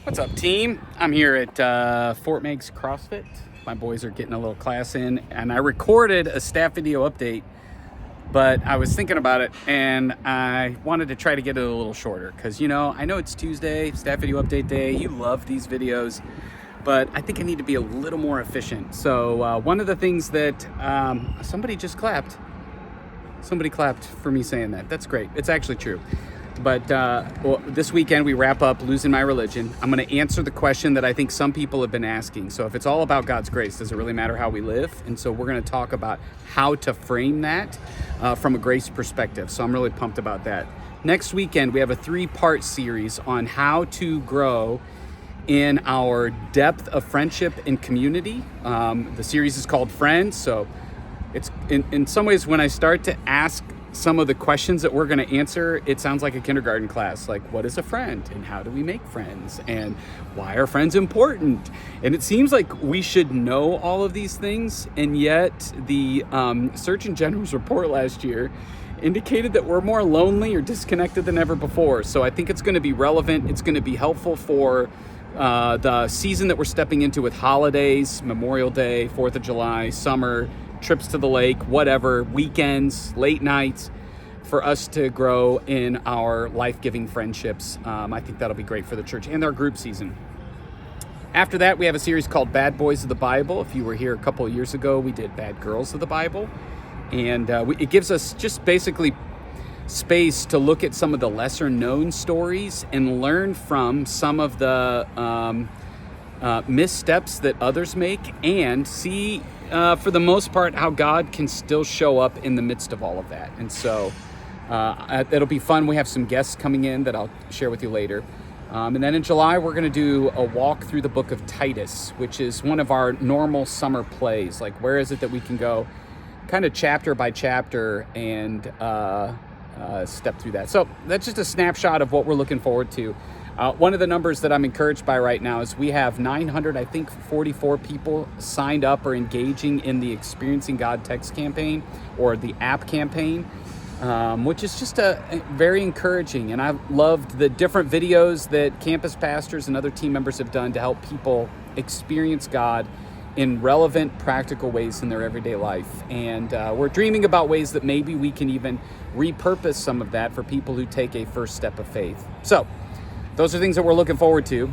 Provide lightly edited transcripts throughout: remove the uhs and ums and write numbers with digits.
What's up, team? I'm here at Fort Meigs CrossFit. My boys are getting a little class in, and I recorded a staff video update, but I was thinking about it, and I wanted to try to get it a little shorter, because, I know it's Tuesday, staff video update day. You love these videos, but I think I need to be a little more efficient. So one of the things that somebody just clapped. Somebody clapped for me saying that. That's great. It's actually true. But this weekend we wrap up Losing My Religion. I'm going to answer the question that I think some people have been asking. So if it's all about God's grace, does it really matter how we live? And so we're going to talk about how to frame that from a grace perspective. So I'm really pumped about that. Next weekend we have a 3-part series on how to grow in our depth of friendship and community. The series is called Friends. So it's in some ways, when I start to ask some of the questions that we're going to answer, it sounds like a kindergarten class. Like, what is a friend, and how do we make friends, and why are friends important? And it seems like we should know all of these things, and yet the Surgeon General's report last year indicated that we're more lonely or disconnected than ever before. So I think it's going to be relevant. It's going to be helpful for the season that we're stepping into with holidays, Memorial Day, 4th of July, summer, trips to the lake, whatever, weekends, late nights, for us to grow in our life-giving friendships. I think that'll be great for the church and our group season. After that, we have a series called Bad Boys of the Bible. If you were here a couple of years ago, we did Bad Girls of the Bible. And it gives us just basically space to look at some of the lesser-known stories and learn from some of the missteps that others make, and see, for the most part, how God can still show up in the midst of all of that. And so it'll be fun. We have some guests coming in that I'll share with you later. And then in July, we're going to do a walk through the book of Titus, which is one of our normal summer plays. Like, where is it that we can go kind of chapter by chapter and step through that? So that's just a snapshot of what we're looking forward to. One of the numbers that I'm encouraged by right now is we have 44 people signed up or engaging in the Experiencing God text campaign, or the app campaign, which is just very encouraging. And I've loved the different videos that campus pastors and other team members have done to help people experience God in relevant, practical ways in their everyday life. And we're dreaming about ways that maybe we can even repurpose some of that for people who take a first step of faith. So those are things that we're looking forward to.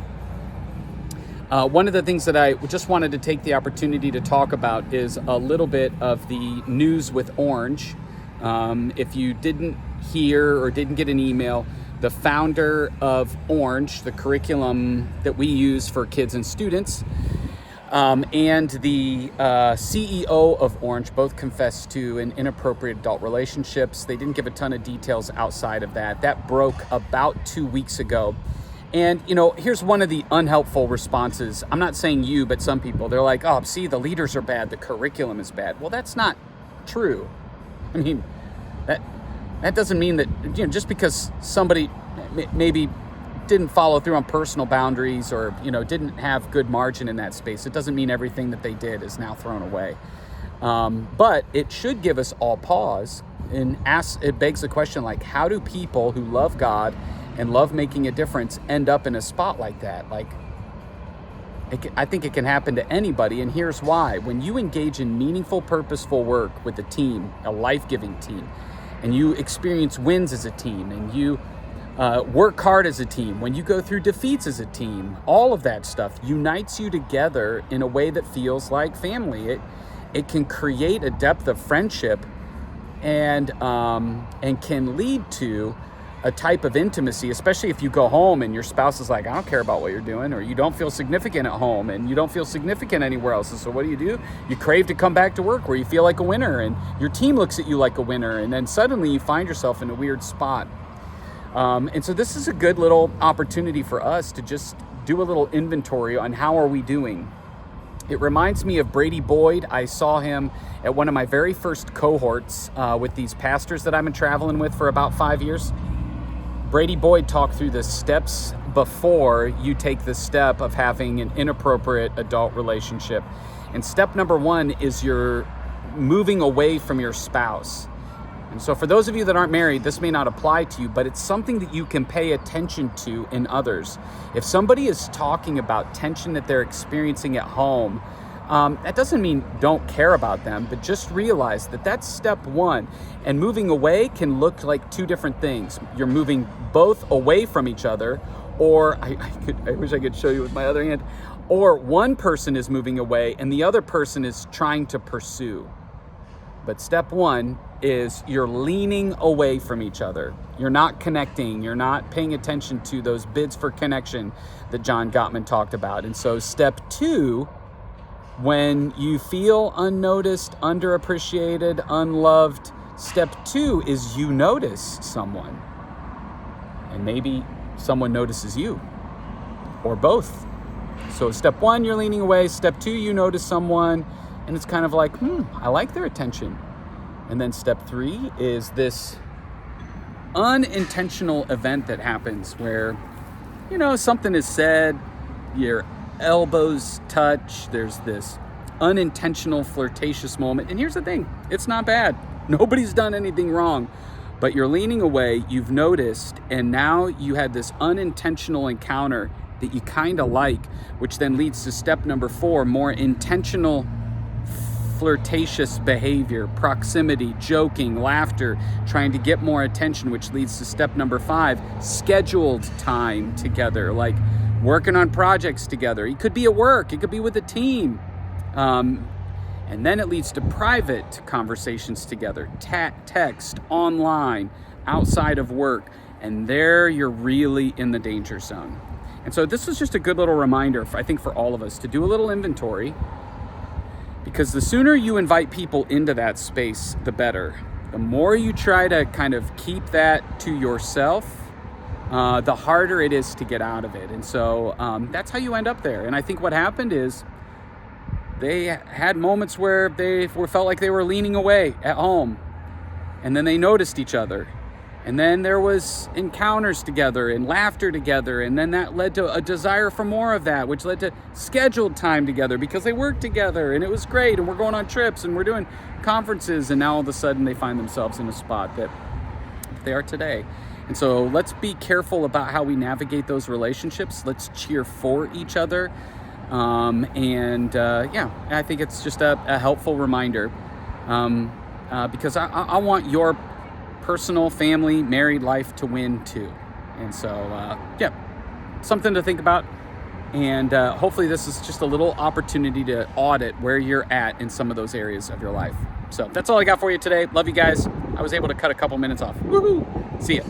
One of the things that I just wanted to take the opportunity to talk about is a little bit of the news with Orange. If you didn't hear or didn't get an email, the founder of Orange, the curriculum that we use for kids and students, and the CEO of Orange both confessed to an inappropriate adult relationships. They didn't give a ton of details outside of that. That broke about 2 weeks ago. And, here's one of the unhelpful responses. I'm not saying you, but some people. They're like, oh, see, the leaders are bad, the curriculum is bad. Well, that's not true. I mean, that doesn't mean that, just because somebody maybe didn't follow through on personal boundaries, or didn't have good margin in that space, it doesn't mean everything that they did is now thrown away. But it should give us all pause, and it begs the question, like, how do people who love God and love making a difference end up in a spot like that? Like, I think it can happen to anybody, and here's why. When you engage in meaningful, purposeful work with a team, a life-giving team, and you experience wins as a team, and you work hard as a team, when you go through defeats as a team, all of that stuff unites you together in a way that feels like family. It can create a depth of friendship and can lead to a type of intimacy, especially if you go home and your spouse is like, I don't care about what you're doing, or you don't feel significant at home and you don't feel significant anywhere else. And so what do? You crave to come back to work where you feel like a winner, and your team looks at you like a winner, and then suddenly you find yourself in a weird spot. And so this is a good little opportunity for us to just do a little inventory on how are we doing. It reminds me of Brady Boyde. I saw him at one of my very first cohorts with these pastors that I've been traveling with for about 5 years. Brady Boyde talked through the steps before you take the step of having an inappropriate adult relationship. And step number 1 is you're moving away from your spouse. And so for those of you that aren't married, this may not apply to you, but it's something that you can pay attention to in others. If somebody is talking about tension that they're experiencing at home, that doesn't mean don't care about them, but just realize that that's step one. And moving away can look like two different things. You're moving both away from each other, or I wish I could show you with my other hand, or one person is moving away and the other person is trying to pursue. But step one is you're leaning away from each other. You're not connecting. You're not paying attention to those bids for connection that John Gottman talked about. And so step two, when you feel unnoticed, underappreciated, unloved, step two is you notice someone. And maybe someone notices you, or both. So step one, you're leaning away. Step two, you notice someone, and it's kind of like, I like their attention. And then step three is this unintentional event that happens where, something is said, your elbows touch, there's this unintentional flirtatious moment. And here's the thing, it's not bad. Nobody's done anything wrong, but you're leaning away, you've noticed, and now you had this unintentional encounter that you kind of like, which then leads to step number 4, more intentional flirtatious behavior, proximity, joking, laughter, trying to get more attention, which leads to step number 5, scheduled time together, like working on projects together. It could be at work, it could be with a team. And then it leads to private conversations together, text, online, outside of work, and there you're really in the danger zone. And so this was just a good little reminder, I think, for all of us to do a little inventory, because the sooner you invite people into that space, the better. The more you try to kind of keep that to yourself, the harder it is to get out of it. And so that's how you end up there. And I think what happened is they had moments where they felt like they were leaning away at home, and then they noticed each other. And then there was encounters together and laughter together. And then that led to a desire for more of that, which led to scheduled time together because they worked together and it was great. And we're going on trips and we're doing conferences. And now all of a sudden they find themselves in a spot that they are today. And so let's be careful about how we navigate those relationships. Let's cheer for each other. I think it's just a helpful reminder because I want your personal, family, married life to win too. And so, something to think about. And hopefully this is just a little opportunity to audit where you're at in some of those areas of your life. So that's all I got for you today. Love you guys. I was able to cut a couple minutes off. Woohoo! See ya.